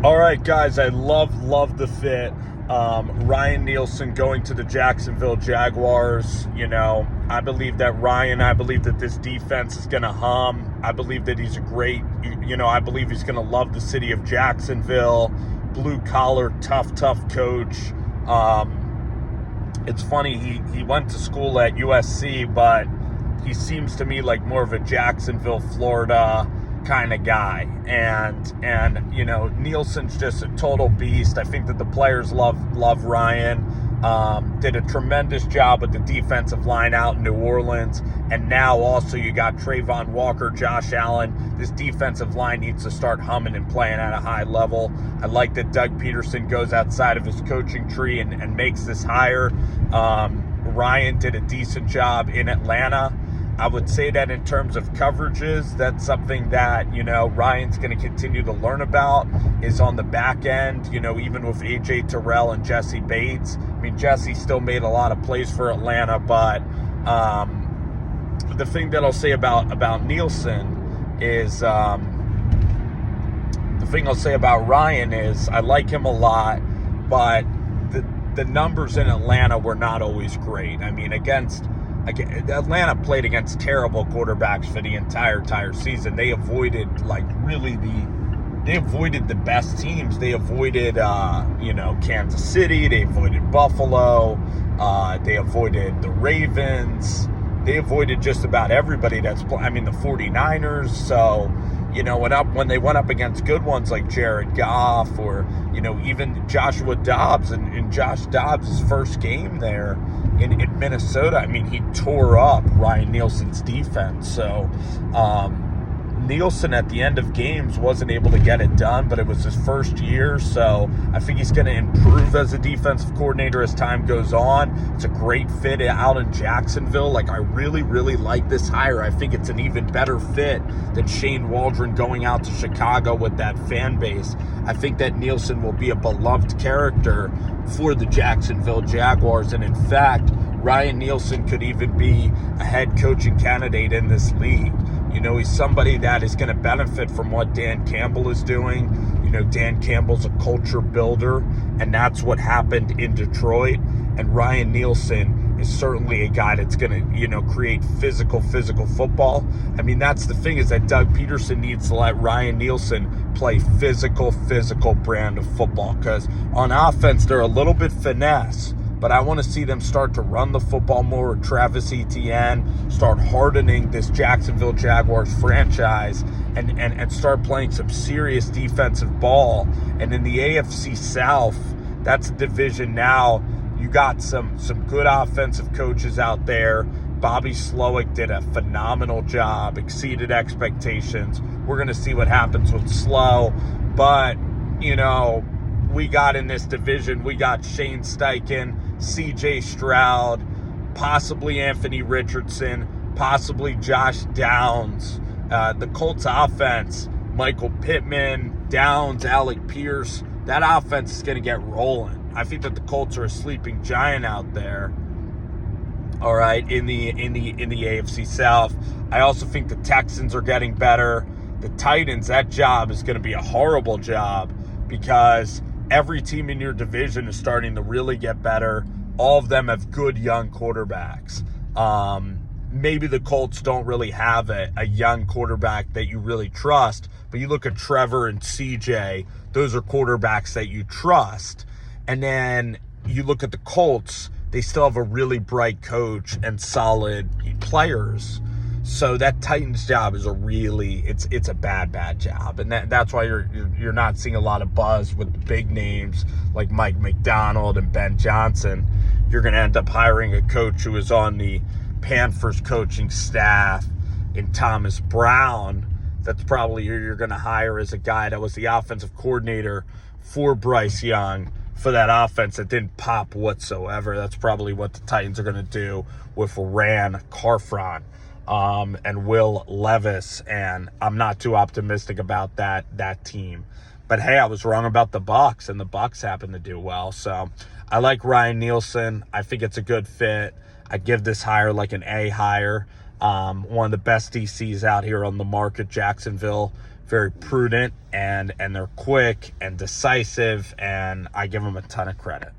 All right, guys, I love the fit. Ryan Nielsen going to the Jacksonville Jaguars. I believe that this defense is going to hum. I believe that he's a great, I believe he's going to love the city of Jacksonville. Blue collar, tough coach. It's funny, he went to school at USC, but he seems to me like more of a Jacksonville, Florida kind of guy. And Nielsen's just a total beast. I think that the players love Ryan. Did a tremendous job with the defensive line out in New Orleans. And now also you got Trayvon Walker, Josh Allen. This defensive line needs to start humming and playing at a high level. I like that Doug Peterson goes outside of his coaching tree and makes this hire. Ryan did a decent job in Atlanta. I would say that in terms of coverages, that's something that, Ryan's going to continue to learn about, is on the back end, even with A.J. Terrell and Jesse Bates. I mean, Jesse still made a lot of plays for Atlanta, but the thing that I'll say about Nielsen is, the thing I'll say about Ryan is I like him a lot, but the numbers in Atlanta were not always great. I mean, Atlanta played against terrible quarterbacks for the entire season. They avoided the best teams. They avoided Kansas City. They avoided Buffalo. They avoided the Ravens. They avoided just about everybody the 49ers. So, when they went up against good ones like Jared Goff or, even Joshua Dobbs in Josh Dobbs' first game there in Minnesota, I mean, he tore up Ryan Nielsen's defense. So, Nielsen at the end of games wasn't able to get it done, but it was his first year, so I think he's going to improve as a defensive coordinator as time goes on. It's a great fit out in Jacksonville. I really like this hire. I think it's an even better fit than Shane Waldron going out to Chicago with that fan base. I think that Nielsen will be a beloved character for the Jacksonville Jaguars, and in fact, Ryan Nielsen could even be a head coaching candidate in this league. He's somebody that is going to benefit from what Dan Campbell is doing. Dan Campbell's a culture builder, and that's what happened in Detroit. And Ryan Nielsen is certainly a guy that's going to, create physical football. I mean, that's the thing, is that Doug Peterson needs to let Ryan Nielsen play physical brand of football, because on offense, they're a little bit finesse. But I want to see them start to run the football more with Travis Etienne, start hardening this Jacksonville Jaguars franchise, and start playing some serious defensive ball. And in the AFC South, that's a division now. You got some good offensive coaches out there. Bobby Slowick did a phenomenal job, exceeded expectations. We're going to see what happens with Slow. But, we got in this division, we got Shane Steichen, C.J. Stroud, possibly Anthony Richardson, possibly Josh Downs. The Colts offense, Michael Pittman, Downs, Alec Pierce, that offense is going to get rolling. I think that the Colts are a sleeping giant out there. All right, in the AFC South. I also think the Texans are getting better. The Titans, that job is going to be a horrible job, because every team in your division is starting to really get better. All of them have good young quarterbacks. Maybe the Colts don't really have a young quarterback that you really trust, but you look at Trevor and CJ, those are quarterbacks that you trust. And then you look at the Colts, they still have a really bright coach and solid players. So that Titans job is it's a bad job, and that's why you're not seeing a lot of buzz with the big names like Mike McDonald and Ben Johnson. You're going to end up hiring a coach who is on the Panthers coaching staff in Thomas Brown. That's probably who you're going to hire as a guy that was the offensive coordinator for Bryce Young for that offense that didn't pop whatsoever. That's probably what the Titans are going to do with Ran Carfron and Will Levis, and I'm not too optimistic about that team. But hey, I was wrong about the Bucs, and the Bucs happen to do well. So I like Ryan Nielsen. I think it's a good fit. I give this hire like an A hire. One of the best DCs out here on the market, Jacksonville. very prudent, and they're quick and decisive, and I give them a ton of credit.